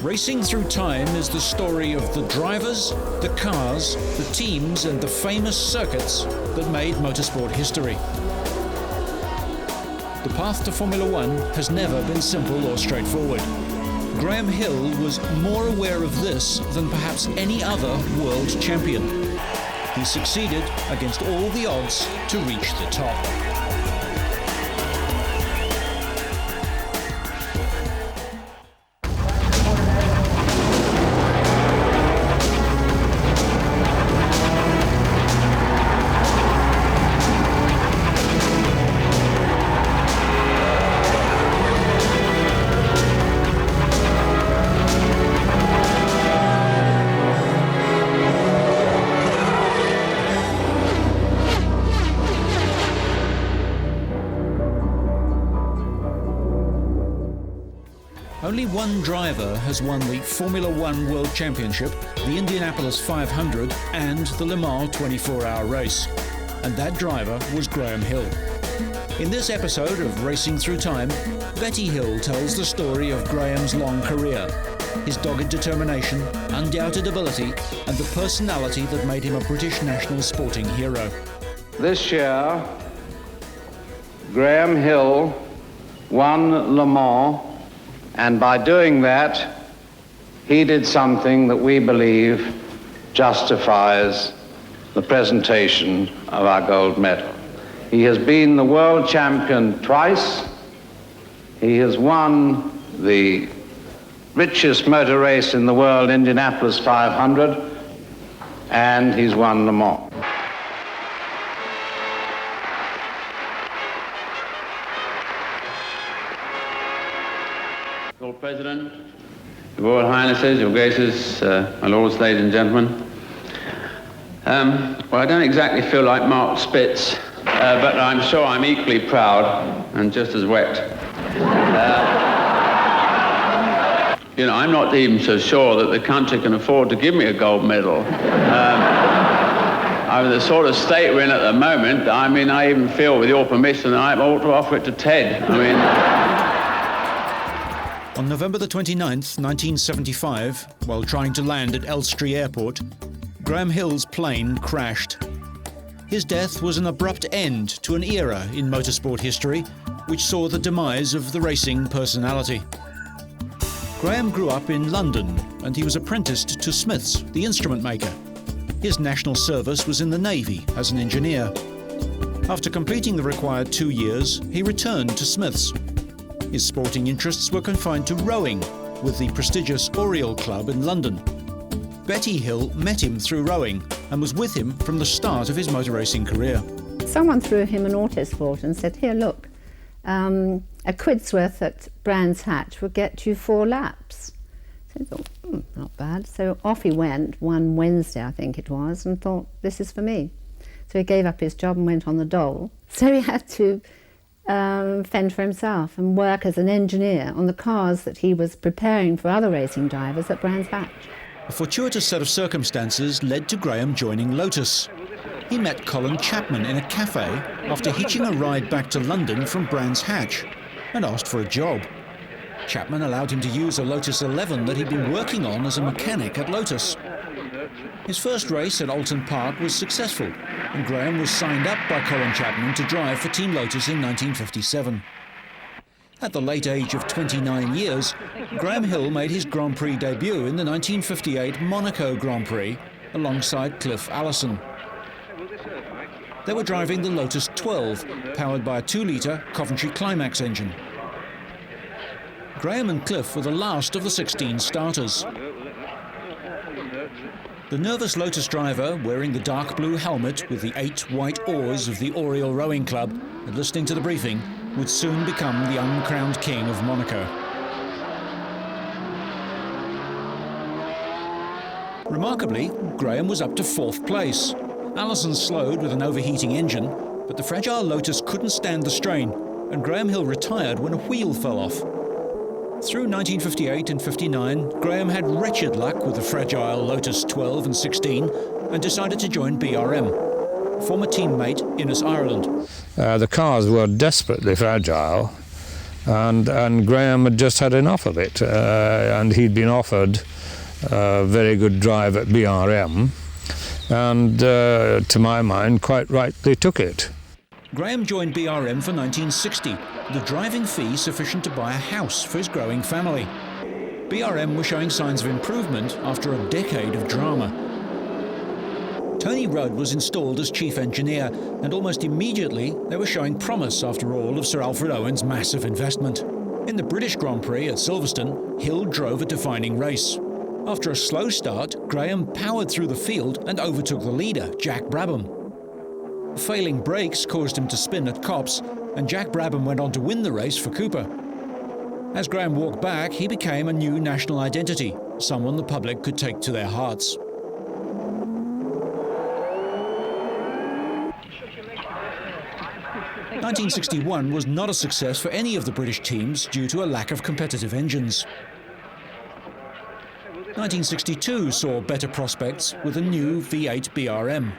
Racing Through Time is the story of the drivers, the cars, the teams and the famous circuits that made motorsport history. The path to Formula One has never been simple or straightforward. Graham Hill was more aware of this than perhaps any other world champion. He succeeded against all the odds to reach the top. Only one driver has won the Formula One World Championship, the Indianapolis 500 and the Le Mans 24-hour race. And that driver was Graham Hill. In this episode of Racing Through Time, Betty Hill tells the story of Graham's long career, his dogged determination, undoubted ability and the personality that made him a British national sporting hero. This year, Graham Hill won Le Mans. And by doing that, he did something that we believe justifies the presentation of our gold medal. He has been the world champion twice. He has won the richest motor race in the world, Indianapolis 500, and he's won Le Mans. Lord President, Your Royal Highnesses, Your Graces, my Lords, ladies and gentlemen. Well, I don't exactly feel like Mark Spitz, but I'm sure I'm equally proud and just as wet. You know, I'm not even so sure that the country can afford to give me a gold medal. I mean, the sort of state we're in at the moment, I mean, I even feel, with your permission, that I ought to offer it to Ted. I mean... On November the 29th, 1975, while trying to land at Elstree Airport, Graham Hill's plane crashed. His death was an abrupt end to an era in motorsport history, which saw the demise of the racing personality. Graham grew up in London, and he was apprenticed to Smiths, the instrument maker. His national service was in the Navy as an engineer. After completing the required 2 years, he returned to Smiths. His sporting interests were confined to rowing with the prestigious Oriel Club in London. Betty Hill met him through rowing and was with him from the start of his motor racing career. Someone threw him an autosport and said, here, look, a quid's worth at Brands Hatch would get you 4 laps. So he thought, not bad. So off he went one Wednesday, I think it was, and thought, this is for me. So he gave up his job and went on the dole. So he had to fend for himself and work as an engineer on the cars that he was preparing for other racing drivers at Brands Hatch. A fortuitous set of circumstances led to Graham joining Lotus. He met Colin Chapman in a cafe after hitching a ride back to London from Brands Hatch and asked for a job. Chapman allowed him to use a Lotus 11 that he'd been working on as a mechanic at Lotus. His first race at Alton Park was successful, and Graham was signed up by Colin Chapman to drive for Team Lotus in 1957. At the late age of 29 years, Graham Hill made his Grand Prix debut in the 1958 Monaco Grand Prix alongside Cliff Allison. They were driving the Lotus 12, powered by a 2-litre Coventry Climax engine. Graham and Cliff were the last of the 16 starters. The nervous Lotus driver, wearing the dark blue helmet with the 8 white oars of the Oriel Rowing Club and listening to the briefing, would soon become the uncrowned king of Monaco. Remarkably, Graham was up to 4th place. Allison slowed with an overheating engine, but the fragile Lotus couldn't stand the strain, and Graham Hill retired when a wheel fell off. Through 1958 and 59, Graham had wretched luck with the fragile Lotus 12 and 16 and decided to join BRM. Former teammate Innes Ireland. The cars were desperately fragile, And Graham had just had enough of it, and he'd been offered a very good drive at BRM, and to my mind, quite rightly took it. Graham joined BRM for 1960, the driving fee sufficient to buy a house for his growing family. BRM were showing signs of improvement after a decade of drama. Tony Rudd was installed as chief engineer, and almost immediately they were showing promise after all of Sir Alfred Owen's massive investment. In the British Grand Prix at Silverstone, Hill drove a defining race. After a slow start, Graham powered through the field and overtook the leader, Jack Brabham. Failing brakes caused him to spin at Copse, and Jack Brabham went on to win the race for Cooper. As Graham walked back, he became a new national identity, someone the public could take to their hearts. "1961 was not a success for any of the British teams due to a lack of competitive engines. 1962 saw better prospects with a new V8 BRM.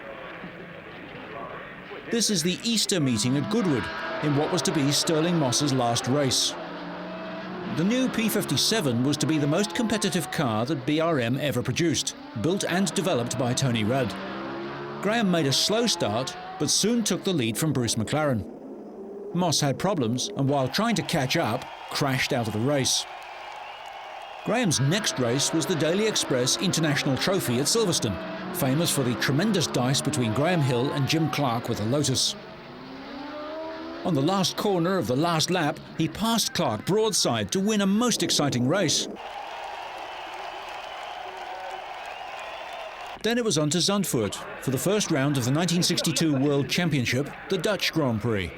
This is the Easter meeting at Goodwood, in what was to be Stirling Moss's last race. The new P57 was to be the most competitive car that BRM ever produced, built and developed by Tony Rudd. Graham made a slow start, but soon took the lead from Bruce McLaren. Moss had problems, and while trying to catch up, crashed out of the race. Graham's next race was the Daily Express International Trophy at Silverstone, famous for the tremendous dice between Graham Hill and Jim Clark with a Lotus. On the last corner of the last lap, he passed Clark broadside to win a most exciting race. Then it was on to Zandvoort for the first round of the 1962 World Championship, the Dutch Grand Prix.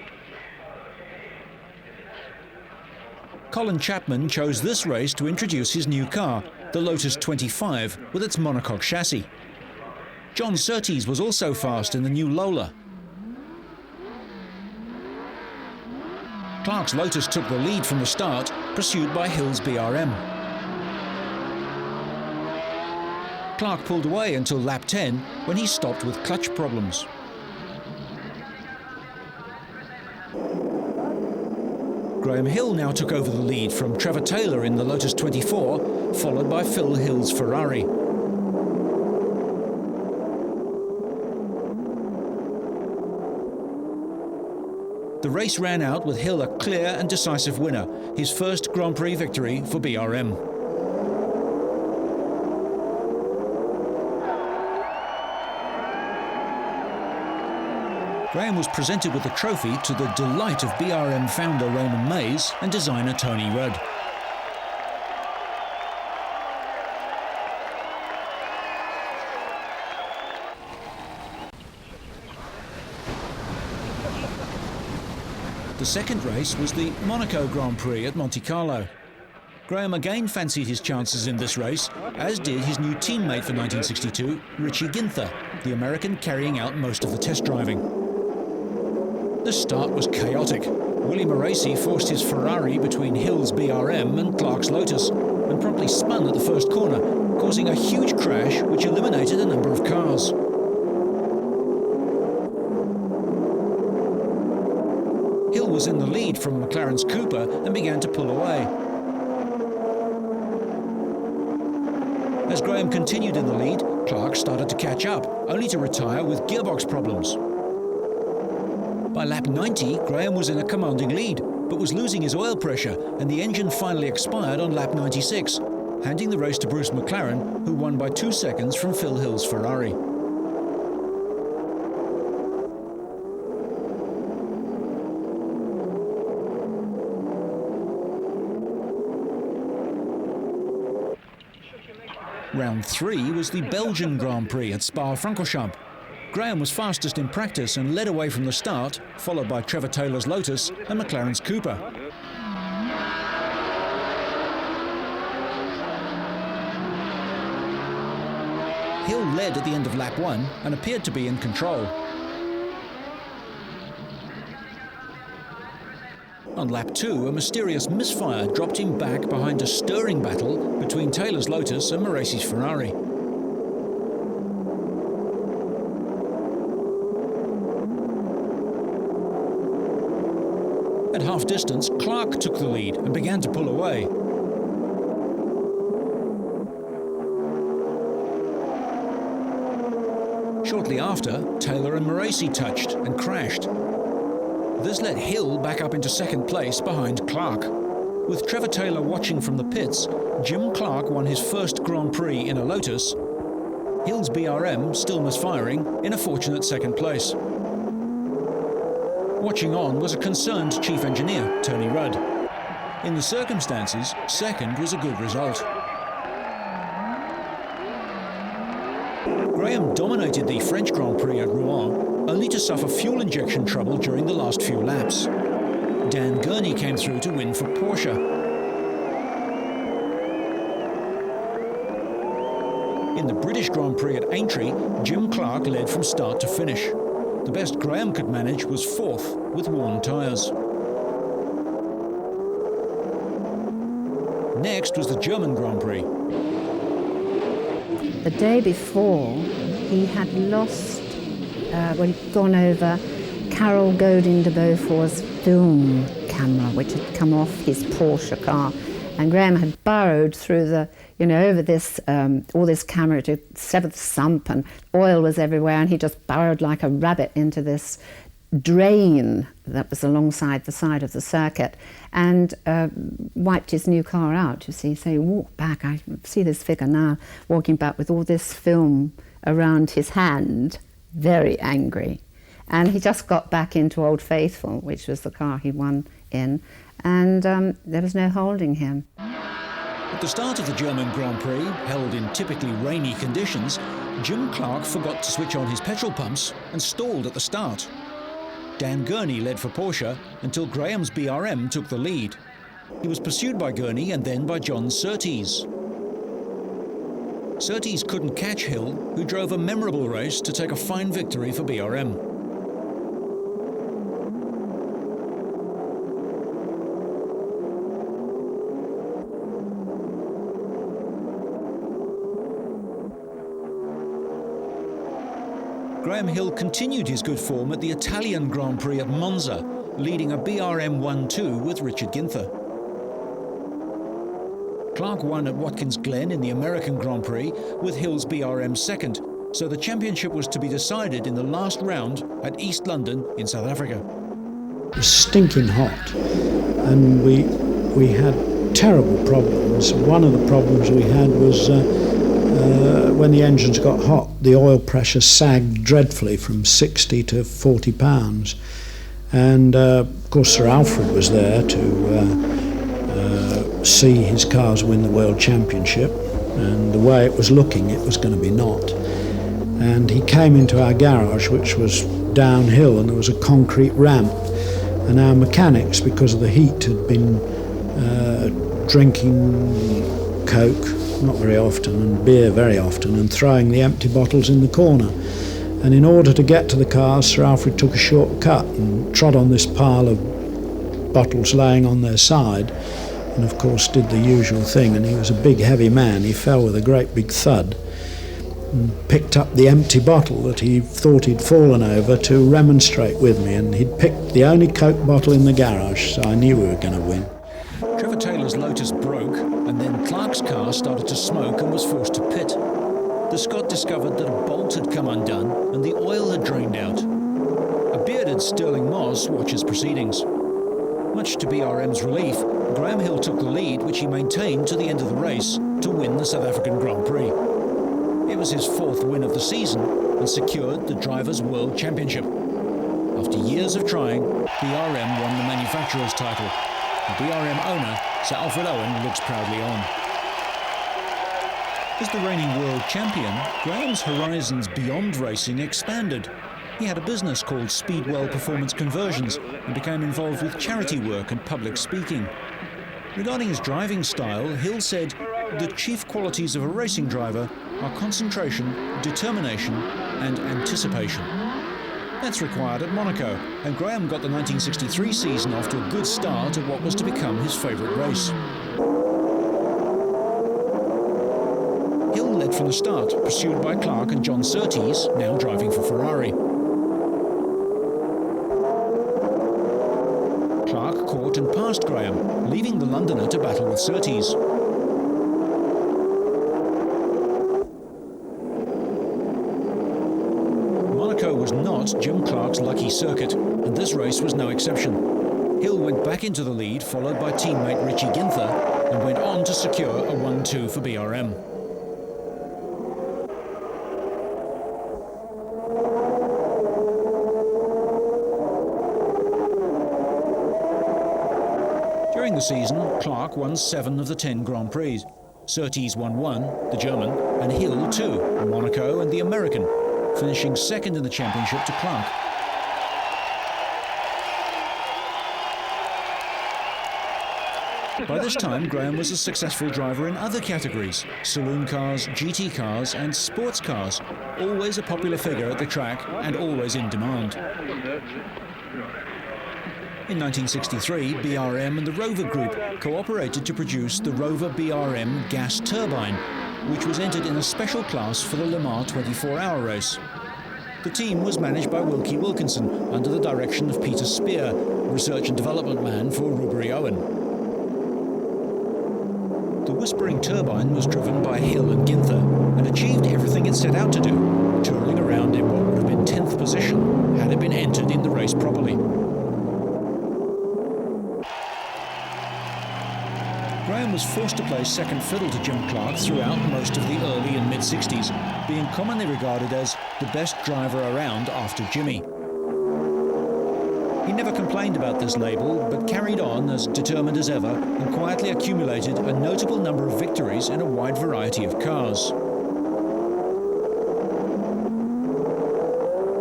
Colin Chapman chose this race to introduce his new car, the Lotus 25, with its monocoque chassis. John Surtees was also fast in the new Lola. Clark's Lotus took the lead from the start, pursued by Hill's BRM. Clark pulled away until lap 10, when he stopped with clutch problems. Graham Hill now took over the lead from Trevor Taylor in the Lotus 24, followed by Phil Hill's Ferrari. The race ran out with Hill a clear and decisive winner, his first Grand Prix victory for BRM. Graham was presented with the trophy to the delight of BRM founder Raymond Mays and designer Tony Rudd. The second race was the Monaco Grand Prix at Monte Carlo. Graham again fancied his chances in this race, as did his new teammate for 1962, Richie Ginther, the American carrying out most of the test driving. The start was chaotic. Willie Moraci forced his Ferrari between Hill's BRM and Clark's Lotus and promptly spun at the first corner, causing a huge crash which eliminated a number of cars. Hill was in the lead from McLaren's Cooper and began to pull away. As Graham continued in the lead, Clark started to catch up, only to retire with gearbox problems. By lap 90, Graham was in a commanding lead, but was losing his oil pressure, and the engine finally expired on lap 96, handing the race to Bruce McLaren, who won by 2 seconds from Phil Hill's Ferrari. Round 3 was the Belgian Grand Prix at Spa-Francorchamps. Graham was fastest in practice and led away from the start, followed by Trevor Taylor's Lotus and McLaren's Cooper. Hill led at the end of lap 1 and appeared to be in control. On lap 2, a mysterious misfire dropped him back behind a stirring battle between Taylor's Lotus and Moraci's Ferrari. At half distance, Clark took the lead and began to pull away. Shortly after, Taylor and Moracey touched and crashed. This let Hill back up into second place behind Clark. With Trevor Taylor watching from the pits, Jim Clark won his first Grand Prix in a Lotus. Hill's BRM, still misfiring, in a fortunate second place. Watching on was a concerned chief engineer, Tony Rudd. In the circumstances, second was a good result. Graham dominated the French Grand Prix at Rouen, only to suffer fuel injection trouble during the last few laps. Dan Gurney came through to win for Porsche. In the British Grand Prix at Aintree, Jim Clark led from start to finish. The best Graham could manage was fourth with worn tyres. Next was the German Grand Prix. The day before, he had lost, he'd gone over Carol Godin de Beaufort's film camera, which had come off his Porsche car. And Graham had burrowed through the, over this, all this camera to 7th sump, and oil was everywhere, and he just burrowed like a rabbit into this drain that was alongside the side of the circuit, and wiped his new car out, you see. So he walked back, I see this figure now, walking back with all this film around his hand, very angry. And he just got back into Old Faithful, which was the car he won in, and there was no holding him. At the start of the German Grand Prix, held in typically rainy conditions, Jim Clark forgot to switch on his petrol pumps and stalled at the start. Dan Gurney led for Porsche until Graham's BRM took the lead. He was pursued by Gurney and then by John Surtees. Surtees couldn't catch Hill, who drove a memorable race to take a fine victory for BRM. Graham Hill continued his good form at the Italian Grand Prix at Monza, leading a BRM 1-2 with Richard Ginther. Clark won at Watkins Glen in the American Grand Prix with Hill's BRM second, so the championship was to be decided in the last round at East London in South Africa. It was stinking hot, and we had terrible problems. One of the problems we had was when the engines got hot, the oil pressure sagged dreadfully from 60 to 40 pounds. And of course Sir Alfred was there to see his cars win the World Championship, and the way it was looking, it was going to be not. And he came into our garage, which was downhill, and there was a concrete ramp, and our mechanics, because of the heat, had been drinking Coke not very often, and beer very often, and throwing the empty bottles in the corner. And in order to get to the car, Sir Alfred took a shortcut and trod on this pile of bottles laying on their side, and of course did the usual thing, and he was a big heavy man. He fell with a great big thud and picked up the empty bottle that he thought he'd fallen over to remonstrate with me, and he'd picked the only Coke bottle in the garage, so I knew we were going to win. Trevor Taylor's Lotus broke, and then Clark's car started to smoke and was forced to pit. The Scot discovered that a bolt had come undone and the oil had drained out. A bearded Stirling Moss watches proceedings. Much to BRM's relief, Graham Hill took the lead, which he maintained to the end of the race to win the South African Grand Prix. It was his fourth win of the season and secured the Drivers' World Championship. After years of trying, BRM won the manufacturer's title. The BRM owner, Sir Alfred Owen, looks proudly on. As the reigning world champion, Graham's horizons beyond racing expanded. He had a business called Speedwell Performance Conversions and became involved with charity work and public speaking. Regarding his driving style, Hill said, "The chief qualities of a racing driver are concentration, determination, and anticipation." That's required at Monaco, and Graham got the 1963 season off to a good start at what was to become his favourite race. Hill led from the start, pursued by Clark and John Surtees, now driving for Ferrari. Clark caught and passed Graham, leaving the Londoner to battle with Surtees. Monaco was not Jim Clark's lucky circuit, and this race was no exception. Hill went back into the lead, followed by teammate Richie Ginther, and went on to secure a 1-2 for BRM. During the season, Clark won 7 of the 10 Grand Prix. Surtees won 1, the German, and Hill 2, Monaco and the American, finishing second in the championship to Clark. By this time, Graham was a successful driver in other categories: saloon cars, GT cars and sports cars, always a popular figure at the track and always in demand. In 1963, BRM and the Rover Group cooperated to produce the Rover BRM gas turbine, which was entered in a special class for the Le Mans 24-hour race. The team was managed by Wilkie Wilkinson under the direction of Peter Spear, research and development man for Rubery Owen. The Whispering Turbine was driven by Hill and Ginther and achieved everything it set out to do, touring around in what would have been 10th position had it been entered in the race properly. Graham was forced to play second fiddle to Jim Clark throughout most of the early and mid-60s, being commonly regarded as the best driver around after Jimmy. He never complained about this label, but carried on as determined as ever and quietly accumulated a notable number of victories in a wide variety of cars.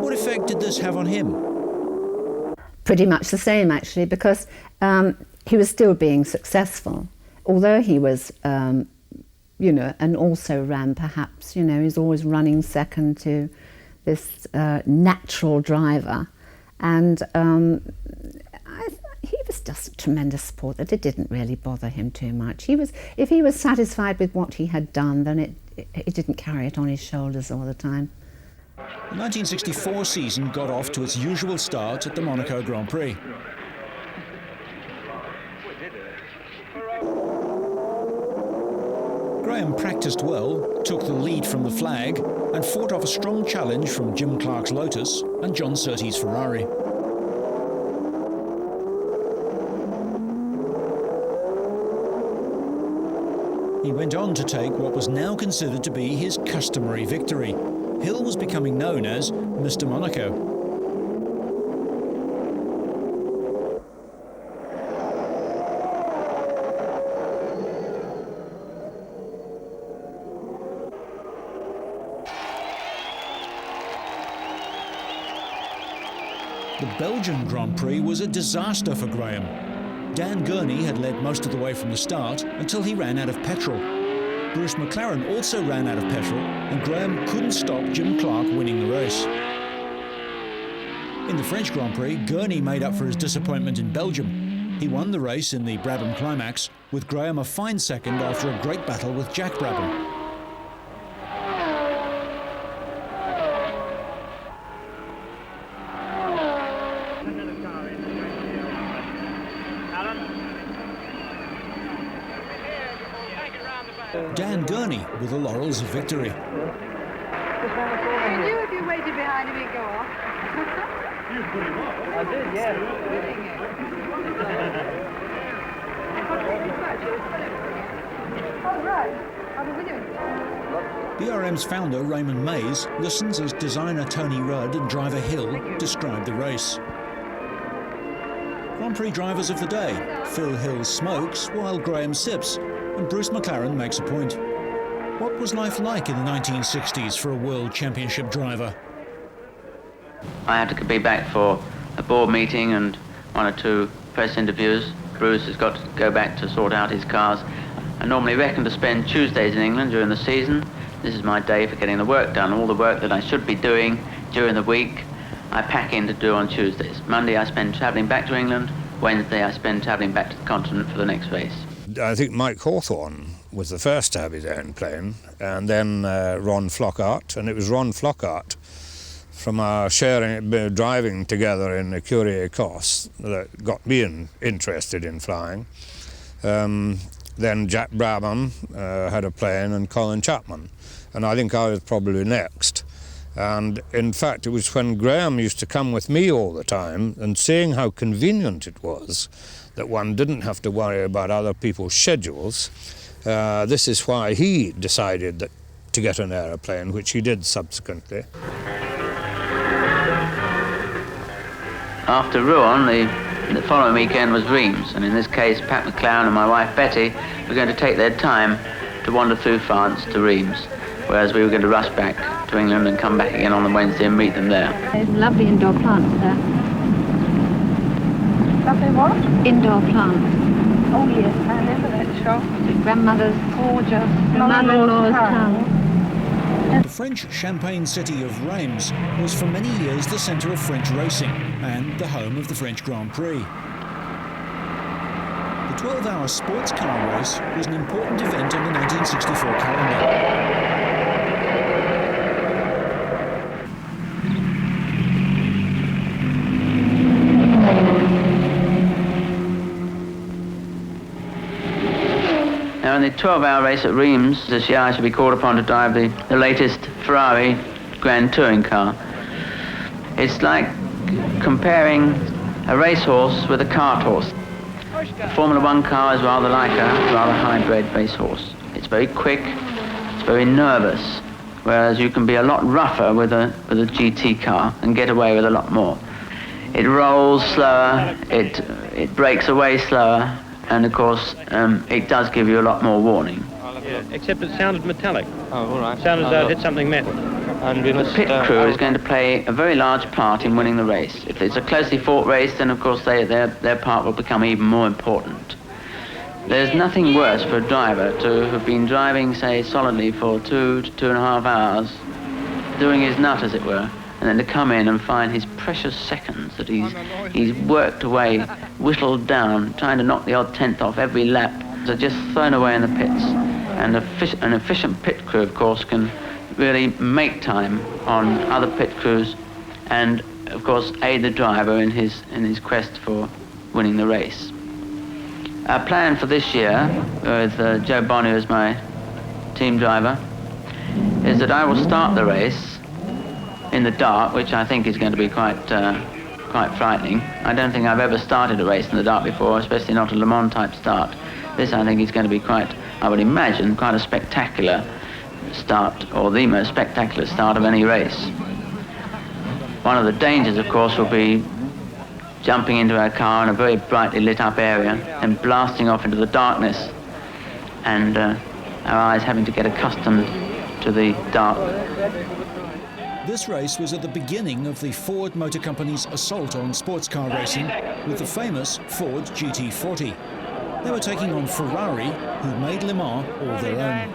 What effect did this have on him? Pretty much the same, actually, because he was still being successful. Although he was, and also ran perhaps, he was always running second to this natural driver. And he was just a tremendous sport that it didn't really bother him too much. If he was satisfied with what he had done, then he didn't carry it on his shoulders all the time. The 1964 season got off to its usual start at the Monaco Grand Prix. Graham practiced well, took the lead from the flag, and fought off a strong challenge from Jim Clark's Lotus and John Surtees' Ferrari. He went on to take what was now considered to be his customary victory. Hill was becoming known as Mr. Monaco. The Belgian Grand Prix was a disaster for Graham. Dan Gurney had led most of the way from the start until he ran out of petrol. Bruce McLaren also ran out of petrol, and Graham couldn't stop Jim Clark winning the race. In the French Grand Prix, Gurney made up for his disappointment in Belgium. He won the race in the Brabham climax, with Graham a fine second after a great battle with Jack Brabham. Dan Gurney with the laurels of victory. You knew if you waited behind him, he'd go off. You put him off. I did, yeah. Oh, right. I'll be with you. BRM's founder, Raymond Mays, listens as designer Tony Rudd and driver Hill describe the race. Grand Prix drivers of the day: Phil Hill smokes while Graham sips, and Bruce McLaren makes a point. What was life like in the 1960s for a World Championship driver? I had to be back for a board meeting and 1 or 2 press interviews. Bruce has got to go back to sort out his cars. I normally reckon to spend Tuesdays in England during the season. This is my day for getting the work done. All the work that I should be doing during the week, I pack in to do on Tuesdays. Monday I spend travelling back to England. Wednesday I spend travelling back to the continent for the next race. I think Mike Hawthorne was the first to have his own plane, and then Ron Flockhart, and it was Ron Flockhart from our driving together in the Curie Course that got me interested in flying. Then Jack Brabham had a plane, and Colin Chapman, and I think I was probably next. And in fact, it was when Graham used to come with me all the time, and seeing how convenient it was that one didn't have to worry about other people's schedules, this is why he decided to get an aeroplane, which he did subsequently. After Rouen, the following weekend was Reims, and in this case, Pat McLaren and my wife Betty were going to take their time to wander through France to Reims, whereas we were going to rush back to England and come back again on the Wednesday and meet them there. There's lovely indoor plants there. Lovely what? Indoor plants. Oh yes, I remember that shop. Grandmother's Gorgeous. mother-in-law's town. The French Champagne city of Reims was for many years the centre of French racing and the home of the French Grand Prix. The 12-hour sports car race was an important event in the 1964 calendar. Now in the 12-hour race at Reims this year I shall be called upon to drive the latest Ferrari Grand Touring car. It's like comparing a racehorse with a cart horse. A Formula One car is rather like a rather high-bred racehorse. It's very quick, it's very nervous, whereas you can be a lot rougher with a GT car and get away with a lot more. It rolls slower, it breaks away slower, and of course, it does give you a lot more warning. Yeah, except it sounded metallic. Oh, all right. Sounded as though it hit something metal. And the pit crew is going to play a very large part in winning the race. If it's a closely fought race, then of course their part will become even more important. There's nothing worse for a driver to have been driving, say, solidly for 2 to 2.5 hours, doing his nut, as it were, and then to come in and find his precious seconds that he's worked away, whittled down, trying to knock the odd tenth off every lap, are just thrown away in the pits. And an efficient pit crew, of course, can really make time on other pit crews and, of course, aid the driver in his quest for winning the race. Our plan for this year, with Joe Bonnier as my team driver, is that I will start the race in the dark, which I think is going to be quite frightening. I don't think I've ever started a race in the dark before, especially not a Le Mans type start. This, I think, is going to be quite, I would imagine, quite a spectacular start, or the most spectacular start of any race. One of the dangers, of course, will be jumping into our car in a very brightly lit up area and blasting off into the darkness, and our eyes having to get accustomed to the dark. This race was at the beginning of the Ford Motor Company's assault on sports car racing with the famous Ford GT40. They were taking on Ferrari, who made Le Mans all their own.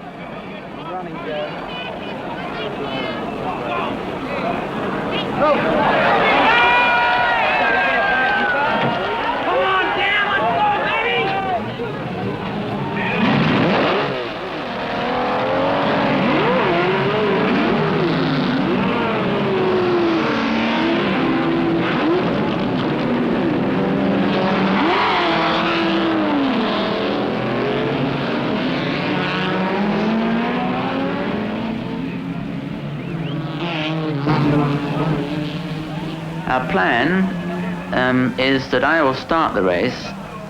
Our plan is that I will start the race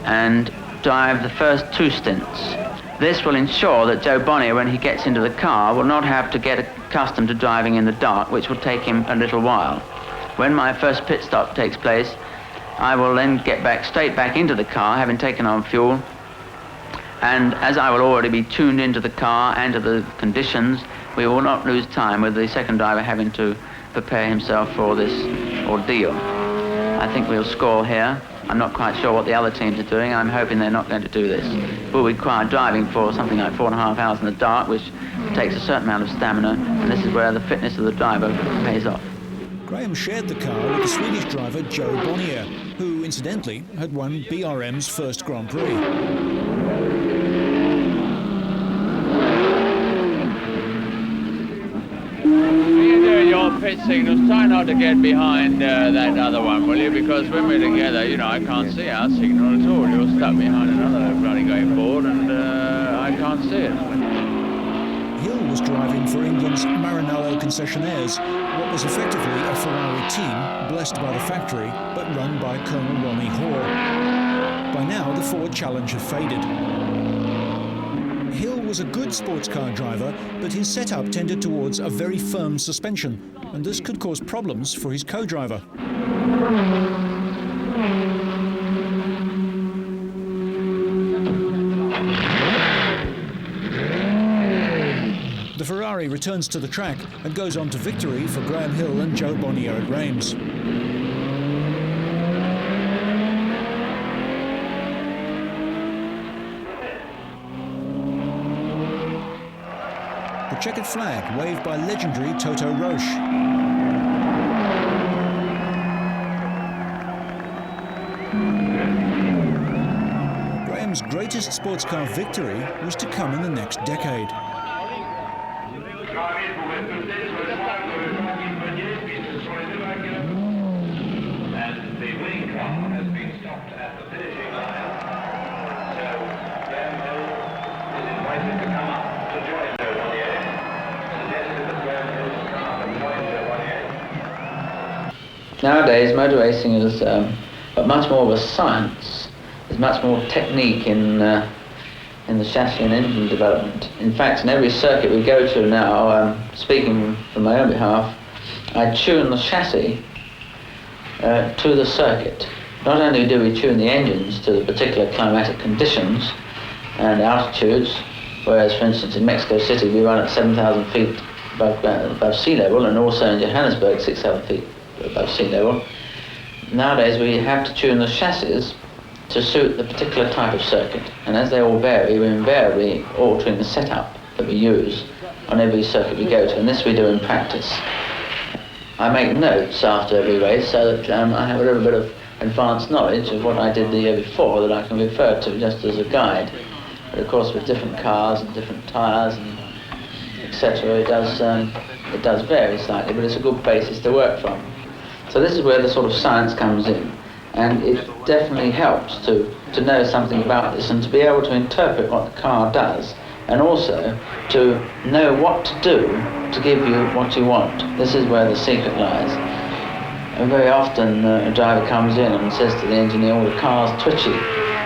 and drive the first 2 stints. This will ensure that Joe Bonnier, when he gets into the car, will not have to get accustomed to driving in the dark, which will take him a little while. When my first pit stop takes place, I will then get straight back into the car, having taken on fuel, and as I will already be tuned into the car and to the conditions, we will not lose time with the second driver having to prepare himself for this ordeal. I think we'll score here. I'm not quite sure what the other teams are doing. I'm hoping they're not going to do this. We'll require driving for something like 4.5 hours in the dark, which takes a certain amount of stamina, and this is where the fitness of the driver pays off. Graham shared the car with the Swedish driver Joe Bonnier, who incidentally had won BRM's first Grand Prix. How you doing, Job? pit signals, try not to get behind that other one, will you? Because when we're together, you know, I can't see our signal at all. You're stuck behind another bloody going forward, and I can't see it. Hill was driving for England's Maranello concessionaires, what was effectively a Ferrari team, blessed by the factory, but run by Colonel Ronnie Hoare. By now, the Ford challenge had faded. Hill was a good sports car driver, but his setup tended towards a very firm suspension, and this could cause problems for his co-driver. The Ferrari returns to the track and goes on to victory for Graham Hill and Joe Bonnier at Reims. The checkered flag waved by legendary Toto Roche. Graham's greatest sports car victory was to come in the next decade. Nowadays, motor racing is much more of a science. There's much more technique in the chassis and engine development. In fact, in every circuit we go to now, speaking from my own behalf, I tune the chassis to the circuit. Not only do we tune the engines to the particular climatic conditions and altitudes, whereas, for instance, in Mexico City we run at 7,000 feet above sea level, and also in Johannesburg 6,000 feet above sea level. Nowadays we have to tune the chassis to suit the particular type of circuit, and as they all vary, we're invariably altering the setup that we use on every circuit we go to, and this we do in practice. I make notes after every race so that I have a little bit of advanced knowledge of what I did the year before that I can refer to just as a guide. But of course with different cars and different tyres and etc. it does vary slightly, but it's a good basis to work from. So this is where the sort of science comes in, and it definitely helps to know something about this and to be able to interpret what the car does, and also to know what to do to give you what you want. This is where the secret lies. And very often a driver comes in and says to the engineer, "Oh, the car's twitchy."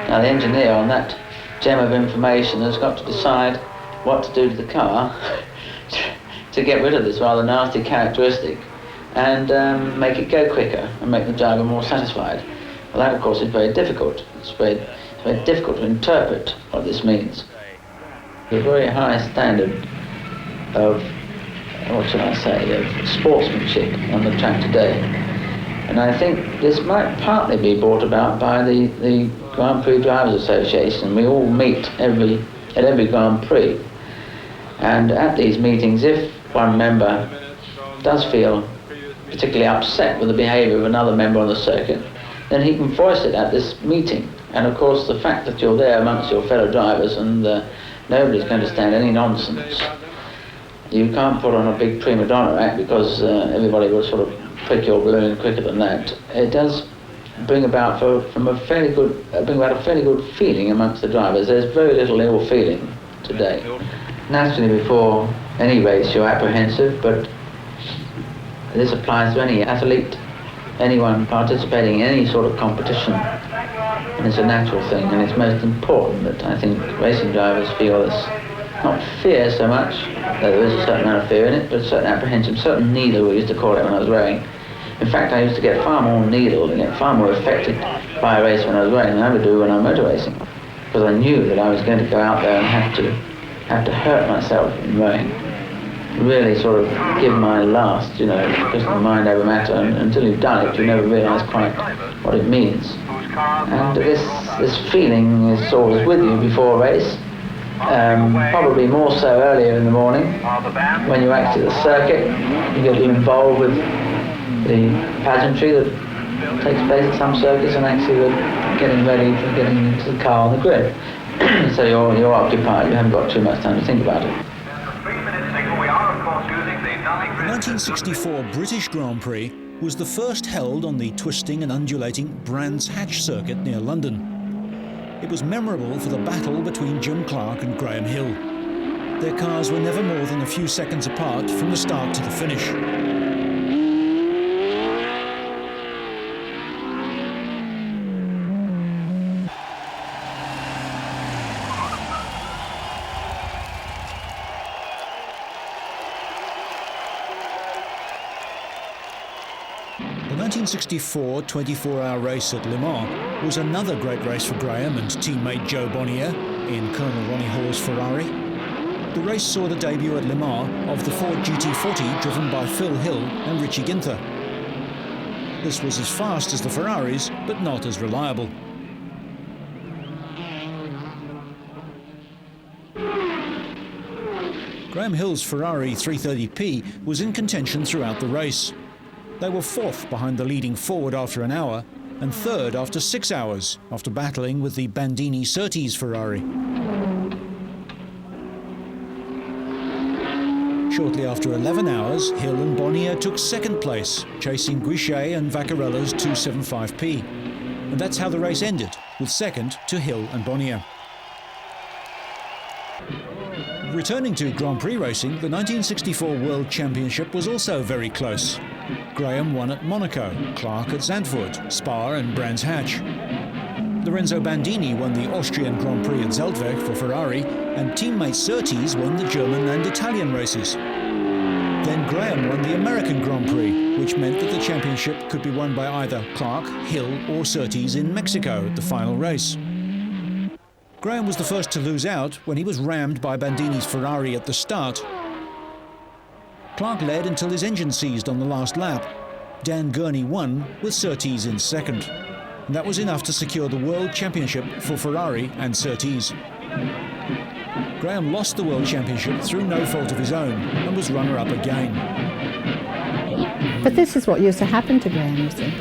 Now the engineer on that gem of information has got to decide what to do to the car to get rid of this rather nasty characteristic and make it go quicker and make the driver more satisfied. Well, that of course is very difficult. It's very difficult to interpret what this means. There's a very high standard of, what shall I say, of sportsmanship on the track today. And I think this might partly be brought about by the Grand Prix Drivers Association. We all meet at every Grand Prix. And at these meetings, if one member does feel particularly upset with the behaviour of another member on the circuit, then he can voice it at this meeting. And of course the fact that you're there amongst your fellow drivers and nobody's going to stand any nonsense. You can't put on a big prima donna act because everybody will sort of prick your balloon quicker than that. It does bring about a fairly good feeling amongst the drivers. There's very little ill feeling today. Naturally, before any race you're apprehensive, but this applies to any athlete, anyone participating in any sort of competition. And it's a natural thing, and it's most important that I think racing drivers feel this, not fear so much, though there is a certain amount of fear in it, but a certain apprehension, certain needle we used to call it when I was rowing. In fact, I used to get far more needled and get far more affected by a race when I was rowing than I would do when I'm motor racing, because I knew that I was going to go out there and have to hurt myself in rowing. Really sort of give my last, just the mind over matter, and until you've done it, you never realise quite what it means. And this feeling is always with you before a race, probably more so earlier in the morning, when you're actually at the circuit. You get involved with the pageantry that takes place at some circuits, and actually the getting ready for getting into the car on the grid. So you're occupied, you haven't got too much time to think about it. The 1964 British Grand Prix was the first held on the twisting and undulating Brands Hatch circuit near London. It was memorable for the battle between Jim Clark and Graham Hill. Their cars were never more than a few seconds apart from the start to the finish. The 1964 24-hour race at Le Mans was another great race for Graham and teammate Joe Bonnier in Colonel Ronnie Hall's Ferrari. The race saw the debut at Le Mans of the Ford GT40 driven by Phil Hill and Richie Ginther. This was as fast as the Ferraris, but not as reliable. Graham Hill's Ferrari 330p was in contention throughout the race. They were fourth behind the leading Ford after an hour, and third after 6 hours, after battling with the Bandini Surtees Ferrari. Shortly after 11 hours, Hill and Bonnier took second place, chasing Guichet and Vaccarella's 275p. And that's how the race ended, with second to Hill and Bonnier. Returning to Grand Prix racing, the 1964 World Championship was also very close. Graham won at Monaco, Clark at Zandvoort, Spa and Brands Hatch. Lorenzo Bandini won the Austrian Grand Prix at Zeltweg for Ferrari, and teammate Surtees won the German and Italian races. Then Graham won the American Grand Prix, which meant that the championship could be won by either Clark, Hill or Surtees in Mexico at the final race. Graham was the first to lose out when he was rammed by Bandini's Ferrari at the start. Clark led until his engine seized on the last lap. Dan Gurney won, with Surtees in second. And that was enough to secure the World Championship for Ferrari and Surtees. Graham lost the World Championship through no fault of his own and was runner-up again. But this is what used to happen to Graham, you see.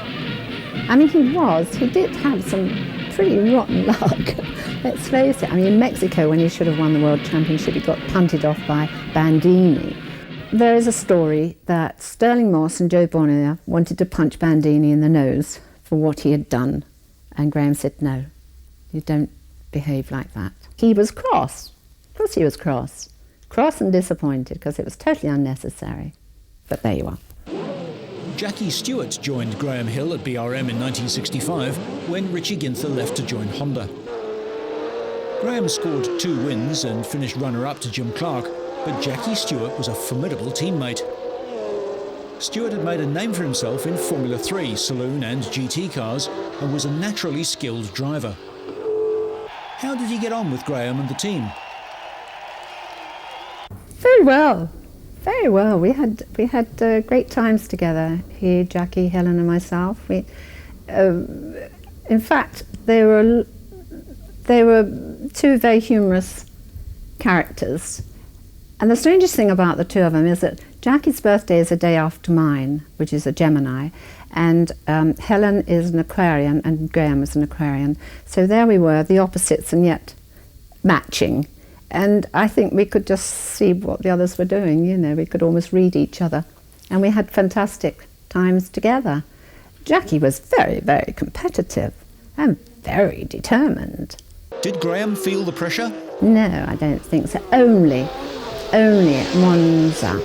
I mean, he did have some pretty rotten luck. Let's face it. I mean, in Mexico, when he should have won the World Championship, he got punted off by Bandini. There is a story that Stirling Moss and Joe Bonnier wanted to punch Bandini in the nose for what he had done. And Graham said, no, you don't behave like that. He was cross. Of course he was cross. Cross and disappointed because it was totally unnecessary. But there you are. Jackie Stewart joined Graham Hill at BRM in 1965 when Richie Ginther left to join Honda. Graham scored 2 wins and finished runner-up to Jim Clark, but Jackie Stewart was a formidable teammate. Stewart had made a name for himself in Formula 3, saloon and GT cars, and was a naturally skilled driver. How did he get on with Graham and the team? Very well, very well. We had great times together. He, Jackie, Helen, and myself. In fact, they were 2 very humorous characters. And the strangest thing about the 2 of them is that Jackie's birthday is a day after mine, which is a Gemini, and Helen is an Aquarian and Graham is an Aquarian. So there we were, the opposites and yet matching. And I think we could just see what the others were doing, you know, we could almost read each other. And we had fantastic times together. Jackie was very, very competitive and very determined. Did Graham feel the pressure? No, I don't think so. Only at Monza,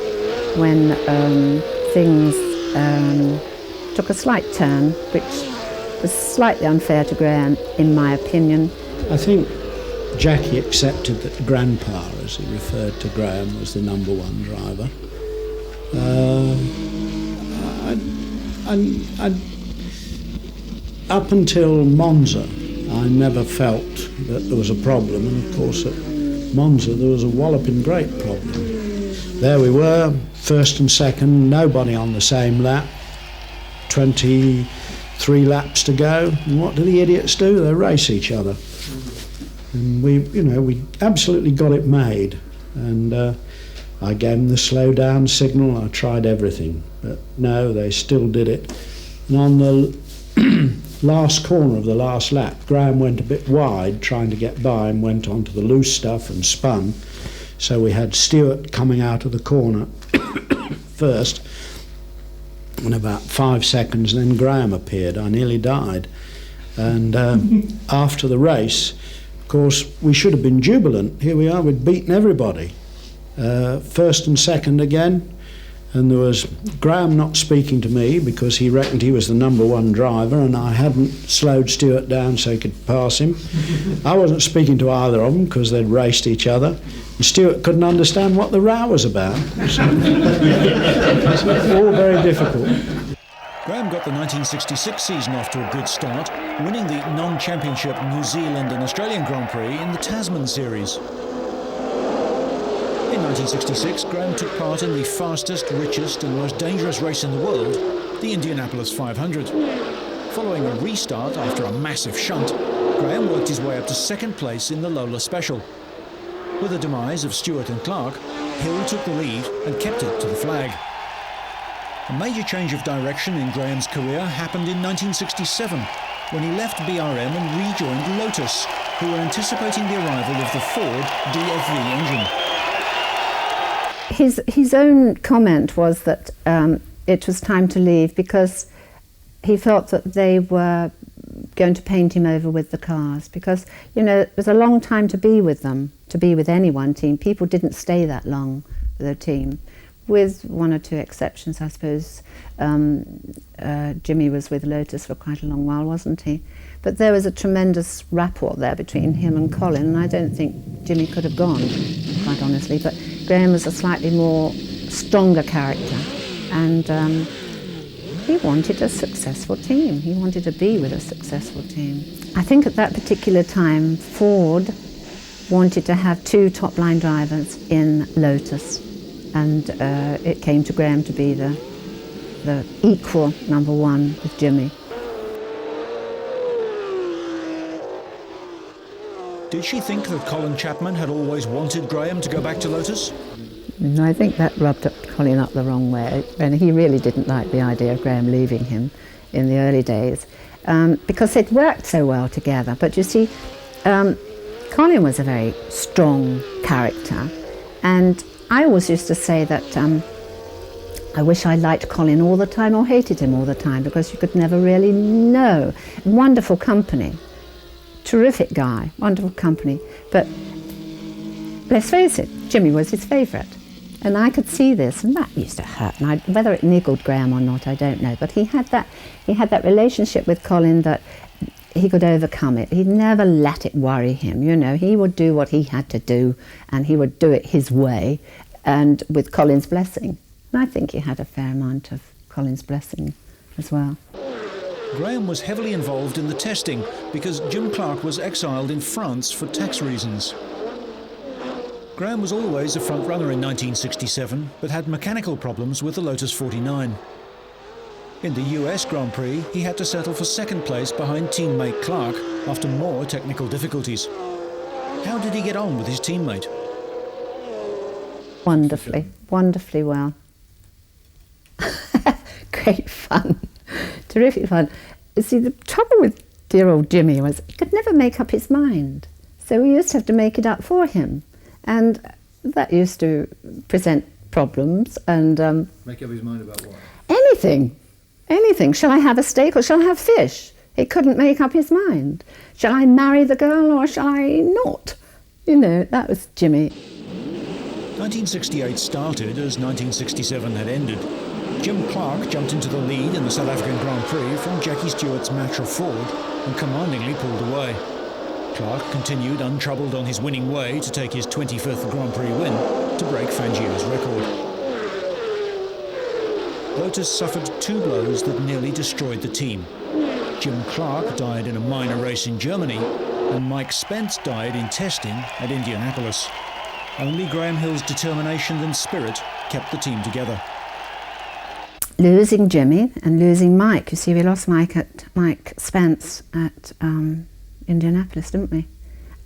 when things took a slight turn, which was slightly unfair to Graham, in my opinion. I think Jackie accepted that Grandpa, as he referred to Graham, was the number 1 driver. Up until Monza, I never felt that there was a problem, and of course at Monza there was a walloping great problem. There we were, first and second, nobody on the same lap, 23 laps to go, and what do the idiots do? They race each other. And we absolutely got it made, and I gave them the slow down signal, I tried everything, but no, they still did it. And on the last corner of the last lap, Graham went a bit wide trying to get by and went onto the loose stuff and spun. So we had Stewart coming out of the corner, first. In about 5 seconds, then Graham appeared. I nearly died. And after the race, of course, we should have been jubilant. Here we are, we'd beaten everybody. First and second again. And there was Graham not speaking to me because he reckoned he was the number one driver and I hadn't slowed Stewart down so he could pass him. I wasn't speaking to either of them because they'd raced each other. And Stewart couldn't understand what the row was about. So, all very difficult. Graham got the 1966 season off to a good start, winning the non-championship New Zealand and Australian Grand Prix in the Tasman Series. In 1966, Graham took part in the fastest, richest and most dangerous race in the world, the Indianapolis 500. Following a restart after a massive shunt, Graham worked his way up to second place in the Lola Special. With the demise of Stewart and Clark, Hill took the lead and kept it to the flag. A major change of direction in Graham's career happened in 1967, when he left BRM and rejoined Lotus, who were anticipating the arrival of the Ford DFV engine. His own comment was that it was time to leave because he felt that they were going to paint him over with the cars, because, you know, it was a long time to be with them, to be with any one team. People didn't stay that long with a team, with one or two exceptions, I suppose. Jimmy was with Lotus for quite a long while, wasn't he? But there was a tremendous rapport there between him and Colin, and I don't think Jimmy could have gone, quite honestly. But Graham was a slightly more stronger character, and he wanted a successful team. He wanted to be with a successful team. I think at that particular time, Ford wanted to have two top-line drivers in Lotus, and it came to Graham to be the equal number one with Jimmy. Did she think that Colin Chapman had always wanted Graham to go back to Lotus? No, I think that rubbed Colin up the wrong way, and he really didn't like the idea of Graham leaving him in the early days, because they'd worked so well together. But you see, Colin was a very strong character, and I always used to say that I wish I liked Colin all the time or hated him all the time, because you could never really know. Wonderful company. Terrific guy, wonderful company, but let's face it, Jimmy was his favourite, and I could see this, and that used to hurt. And whether it niggled Graham or not, I don't know. But he had that relationship with Colin that he could overcome it. He never let it worry him. You know, he would do what he had to do, and he would do it his way, and with Colin's blessing. And I think he had a fair amount of Colin's blessing as well. Graham was heavily involved in the testing because Jim Clark was exiled in France for tax reasons. Graham was always a front runner in 1967, but had mechanical problems with the Lotus 49. In the US Grand Prix, he had to settle for second place behind teammate Clark after more technical difficulties. How did he get on with his teammate? Wonderfully, wonderfully well. Great fun. Terrific fun. You see, the trouble with dear old Jimmy was he could never make up his mind. So we used to have to make it up for him. And that used to present problems. And make up his mind about what? Anything. Anything. Shall I have a steak or shall I have fish? He couldn't make up his mind. Shall I marry the girl or shall I not? You know, that was Jimmy. 1968 started as 1967 had ended. Jim Clark jumped into the lead in the South African Grand Prix from Jackie Stewart's Matra Ford and commandingly pulled away. Clark continued untroubled on his winning way to take his 25th Grand Prix win to break Fangio's record. Lotus suffered two blows that nearly destroyed the team. Jim Clark died in a minor race in Germany, and Mike Spence died in testing at Indianapolis. Only Graham Hill's determination and spirit kept the team together. Losing Jimmy and losing Mike. You see, we lost Mike Spence at Indianapolis, didn't we?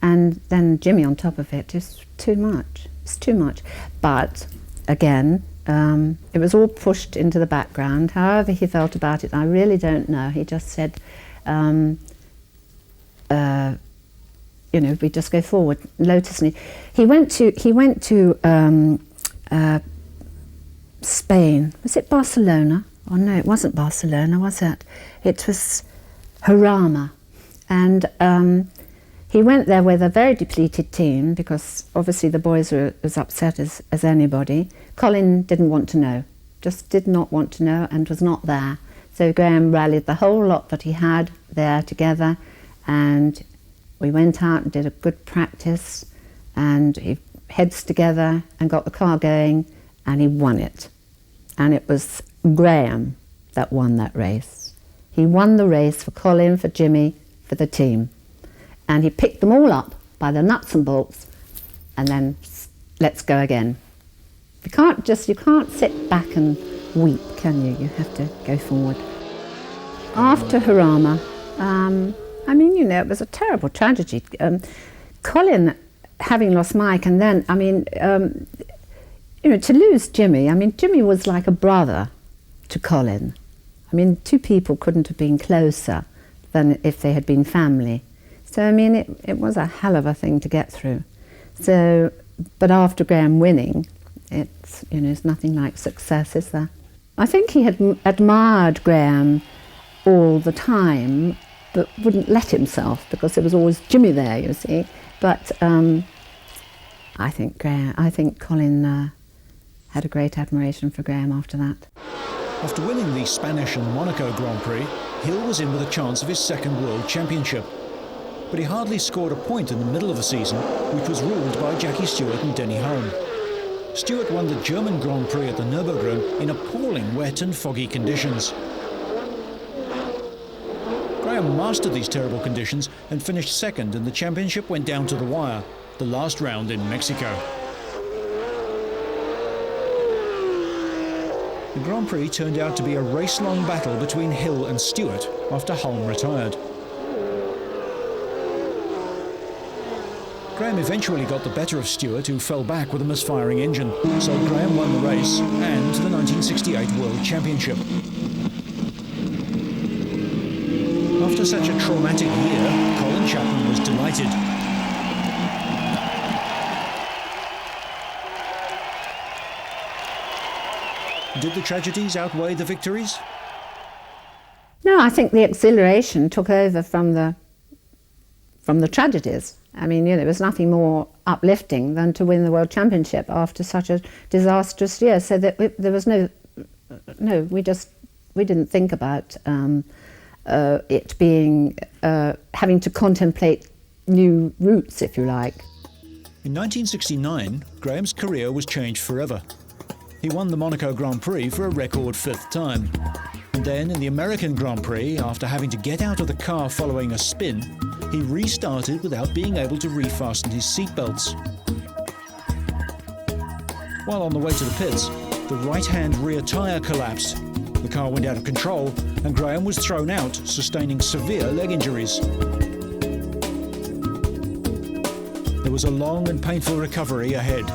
And then Jimmy on top of it, just too much. It's too much. But again, it was all pushed into the background. However he felt about it, I really don't know. He just said, you know, we just go forward. Lotus. He went to Spain. Was it Barcelona? Oh no, it wasn't Barcelona, was it? It was Jarama. And he went there with a very depleted team because obviously the boys were as upset as anybody. Colin didn't want to know, just did not want to know and was not there. So Graham rallied the whole lot that he had there together, and we went out and did a good practice, and he heads together and got the car going, and he won it. And it was Graham that won that race. He won the race for Colin, for Jimmy, for the team. And he picked them all up by the nuts and bolts, and then let's go again. You can't sit back and weep, can you? You have to go forward. After Jarama, I mean, you know, it was a terrible tragedy. Colin having lost Mike, and then, I mean, you know, to lose Jimmy, I mean, Jimmy was like a brother to Colin. I mean, two people couldn't have been closer than if they had been family. So, I mean, it was a hell of a thing to get through. So, but after Graham winning, it's, you know, it's nothing like success, is there? I think he had admired Graham all the time, but wouldn't let himself because there was always Jimmy there, you see. But I think Colin had a great admiration for Graham after that. After winning the Spanish and Monaco Grand Prix, Hill was in with a chance of his second World Championship. But he hardly scored a point in the middle of the season, which was ruled by Jackie Stewart and Denny Hulme. Stewart won the German Grand Prix at the Nürburgring in appalling wet and foggy conditions. Graham mastered these terrible conditions and finished second, and the championship went down to the wire, the last round in Mexico. The Grand Prix turned out to be a race-long battle between Hill and Stewart after Hulme retired. Graham eventually got the better of Stewart, who fell back with a misfiring engine, so Graham won the race and the 1968 World Championship. After such a traumatic year, Colin Chapman was delighted. Did the tragedies outweigh the victories? No, I think the exhilaration took over from the tragedies. I mean, you know, there was nothing more uplifting than to win the World Championship after such a disastrous year. So that there was we didn't think about it being, having to contemplate new routes, if you like. In 1969, Graham's career was changed forever. He won the Monaco Grand Prix for a record 5th time. And then in the American Grand Prix, after having to get out of the car following a spin, he restarted without being able to refasten his seatbelts. While on the way to the pits, the right-hand rear tyre collapsed. The car went out of control and Graham was thrown out, sustaining severe leg injuries. There was a long and painful recovery ahead.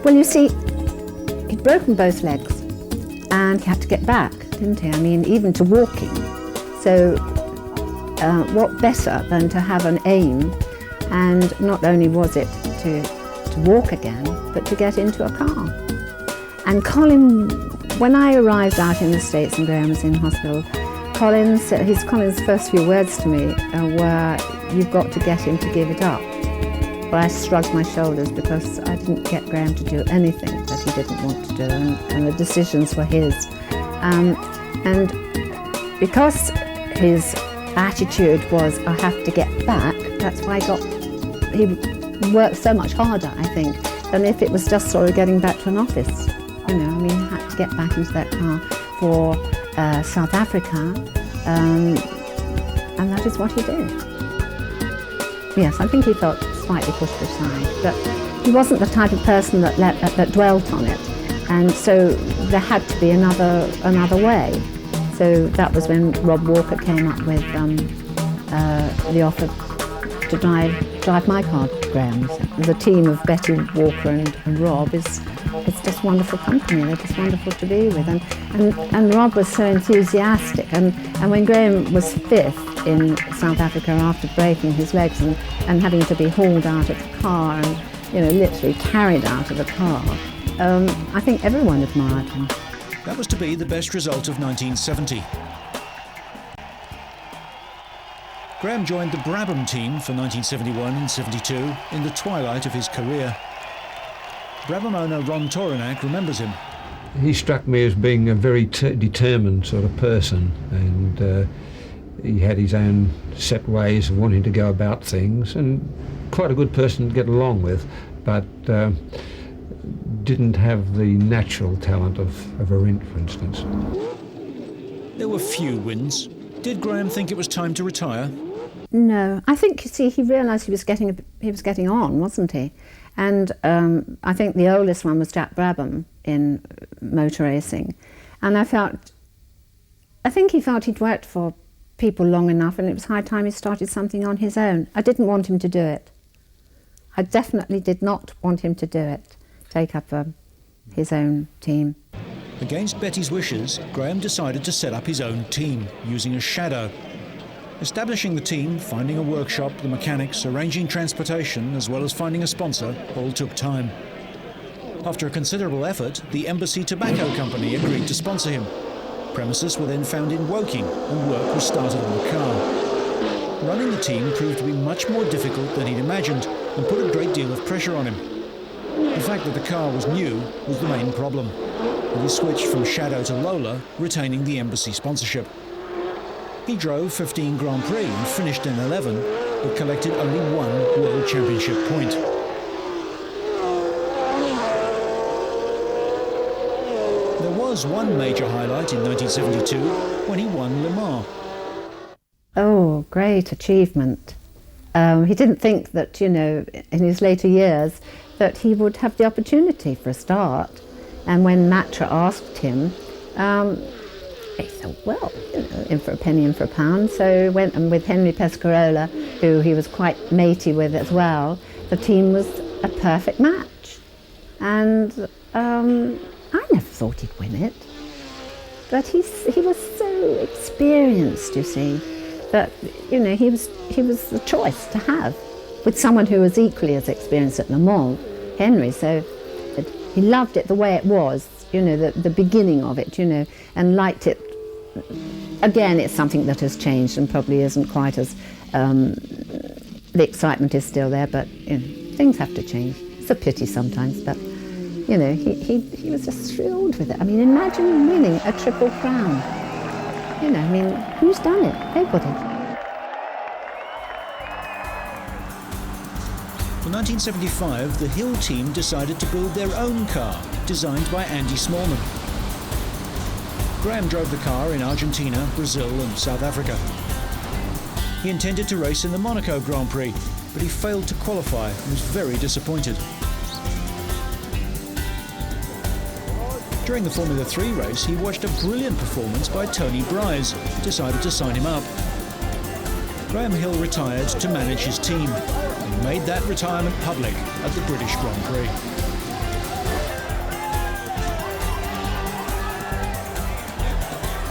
Well, you see, he'd broken both legs and he had to get back, didn't he? I mean, even to walking. So what better than to have an aim, and not only was it to walk again, but to get into a car. And Colin, when I arrived out in the States and Graham was in hospital, Colin's first few words to me were, "You've got to get him to give it up." But I shrugged my shoulders because I didn't get Graham to do anything that he didn't want to do, and the decisions were his. And because his attitude was, I have to get back, that's why he worked so much harder, I think, than if it was just sort of getting back to an office. You know, I mean, he had to get back into that car for South Africa, and that is what he did. Yes, I think he felt slightly pushed aside, but he wasn't the type of person that dwelt on it, and so there had to be another way. So that was when Rob Walker came up with the offer to drive my car to Graham's. The team of Betty, Walker and Rob it's just wonderful company. They're just wonderful to be with, and Rob was so enthusiastic, and when Graham was 5th, in South Africa after breaking his legs and having to be hauled out of the car and, you know, literally carried out of the car. I think everyone admired him. That was to be the best result of 1970. Graham joined the Brabham team for 1971 and 72 in the twilight of his career. Brabham owner Ron Toranak remembers him. He struck me as being a very determined sort of person, and he had his own set ways of wanting to go about things, and quite a good person to get along with, but didn't have the natural talent of a Rindt, for instance. There were few wins. Did Graham think it was time to retire? No, I think, you see, he realised he was getting on, wasn't he? And I think the oldest one was Jack Brabham in motor racing, and I think he felt he'd worked for people long enough, and it was high time he started something on his own. I didn't want him to do it. I definitely did not want him to do it, take up his own team. Against Betty's wishes, Graham decided to set up his own team, using a shadow. Establishing the team, finding a workshop, the mechanics, arranging transportation, as well as finding a sponsor, all took time. After a considerable effort, the Embassy Tobacco Company agreed to sponsor him. Premises were then found in Woking, and work was started on the car. Running the team proved to be much more difficult than he'd imagined, and put a great deal of pressure on him. The fact that the car was new was the main problem, and he switched from Shadow to Lola, retaining the Embassy sponsorship. He drove 15 Grand Prix and finished in 11, but collected only one World Championship point. There was one major highlight in 1972 when he won Le Mans. Oh, great achievement. He didn't think that, you know, in his later years, that he would have the opportunity for a start. And when Matra asked him, he thought, well, you know, in for a penny, in for a pound. So he went, and with Henry Pescarola, who he was quite matey with as well, the team was a perfect match. And I never thought he'd win it. But he was so experienced, you see, that, you know, he was the choice to have with someone who was equally as experienced at Le Mans, Henry. So he loved it the way it was, you know, the beginning of it, you know, and liked it. Again, it's something that has changed and probably isn't quite as, the excitement is still there, but, you know, things have to change. It's a pity sometimes, but, you know, he was just thrilled with it. I mean, imagine winning a Triple Crown. You know, I mean, who's done it? Nobody. In 1975, the Hill team decided to build their own car, designed by Andy Smallman. Graham drove the car in Argentina, Brazil and South Africa. He intended to race in the Monaco Grand Prix, but he failed to qualify and was very disappointed. During the Formula 3 race, he watched a brilliant performance by Tony Bryce, who decided to sign him up. Graham Hill retired to manage his team, and made that retirement public at the British Grand Prix.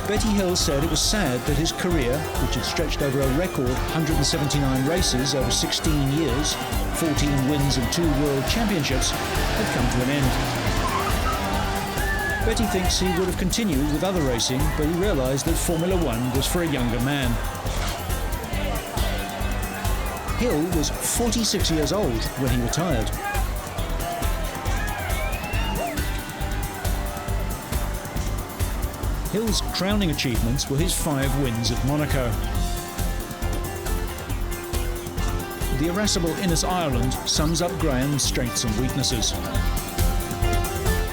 Betty Hill said it was sad that his career, which had stretched over a record 179 races over 16 years, 14 wins and 2 World Championships, had come to an end. Betty thinks he would have continued with other racing, but he realised that Formula One was for a younger man. Hill was 46 years old when he retired. Hill's crowning achievements were his 5 wins at Monaco. The irascible Innes Ireland sums up Graham's strengths and weaknesses.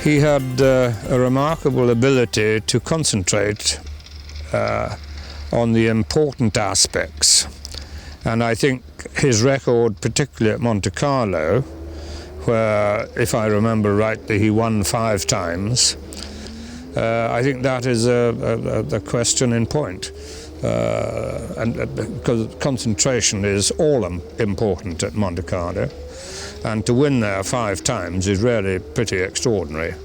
He had a remarkable ability to concentrate on the important aspects. And I think his record, particularly at Monte Carlo, where, if I remember rightly, he won 5 times, I think that is a question in point. And because concentration is all important at Monte Carlo. And to win there 5 times is really pretty extraordinary.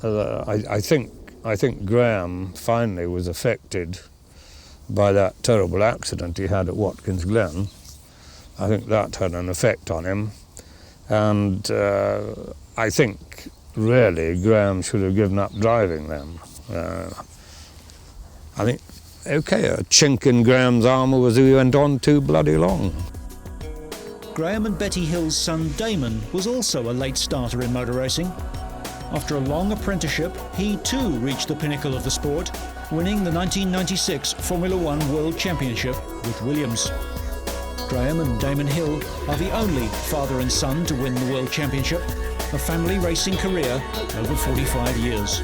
I think Graham finally was affected by that terrible accident he had at Watkins Glen. I think that had an effect on him. And I think, really, Graham should have given up driving then. I think, OK, a chink in Graham's armour was he went on too bloody long. Graham and Betty Hill's son Damon was also a late starter in motor racing. After a long apprenticeship, he too reached the pinnacle of the sport, winning the 1996 Formula One World Championship with Williams. Graham and Damon Hill are the only father and son to win the World Championship, a family racing career over 45 years.